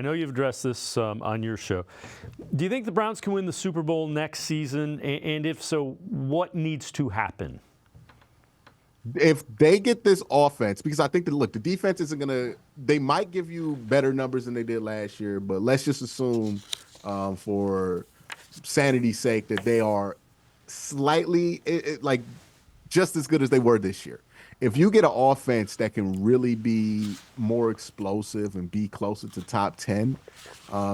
I know you've addressed this on your show. Do you think the Browns can win the Super Bowl next season? And if so, what needs to happen? If they get this offense, because I think that, look, the defense isn't gonna. They might give you better numbers than they did last year, but let's just assume, for sanity's sake, that they are slightly like just as good as they were this year. If you get an offense that can really be more explosive and be closer to top 10,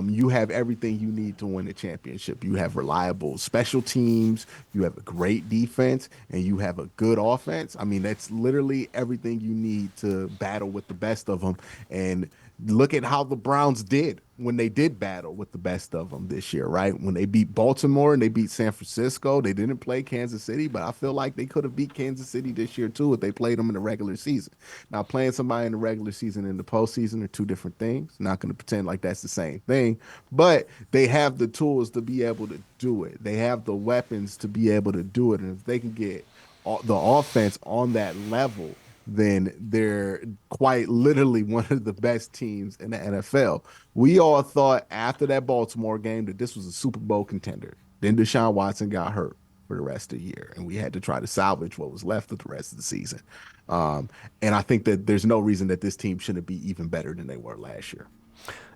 you have everything you need to win a championship. You have reliable special teams, you have a great defense, and you have a good offense. I mean, that's literally everything you need to battle with the best of them. And look at how the Browns did when they did battle with the best of them this year, right? When they beat Baltimore and they beat San Francisco, they didn't play Kansas City, but I feel like they could have beat Kansas City this year too if they played them in the regular season. Now, playing somebody in the regular season and in the postseason are two different things. Not going to pretend like that's the same thing, but they have the tools to be able to do it. They have the weapons to be able to do it. And if they can get the offense on that level, then they're quite literally one of the best teams in the NFL. We all thought after that Baltimore game that this was a Super Bowl contender. Then Deshaun Watson got hurt for the rest of the year, and we had to try to salvage what was left of the rest of the season. And I think that there's no reason that this team shouldn't be even better than they were last year.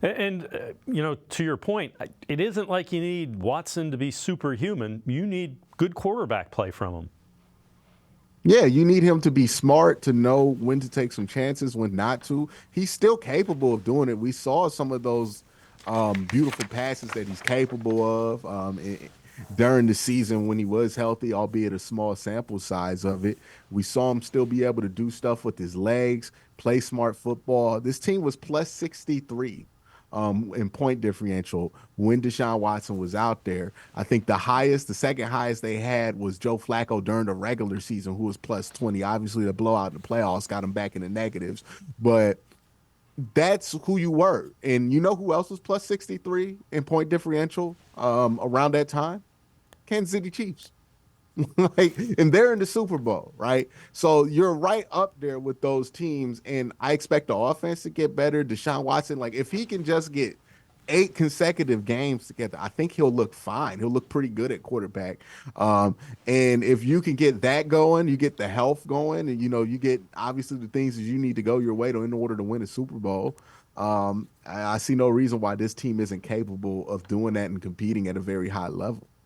And to your point, it isn't like you need Watson to be superhuman. You need good quarterback play from him. Yeah, you need him to be smart, to know when to take some chances, when not to. He's still capable of doing it. We saw some of those beautiful passes that he's capable of during the season when he was healthy, albeit a small sample size of it. We saw him still be able to do stuff with his legs, play smart football. This team was plus 63 in point differential when Deshaun Watson was out there. I think the second highest they had was Joe Flacco during the regular season, who was plus 20. Obviously, the blowout in the playoffs got him back in the negatives, but that's who you were. And you know who else was plus 63 in point differential around that time? Kansas City Chiefs. Like, and they're in the Super Bowl, right? So you're right up there with those teams, and I expect the offense to get better. Deshaun Watson, like if he can just get 8 consecutive games together, I think he'll look fine. He'll look pretty good at quarterback. And if you can get that going, you get the health going, and you get obviously the things that you need to go your way to in order to win a Super Bowl. I see no reason why this team isn't capable of doing that and competing at a very high level.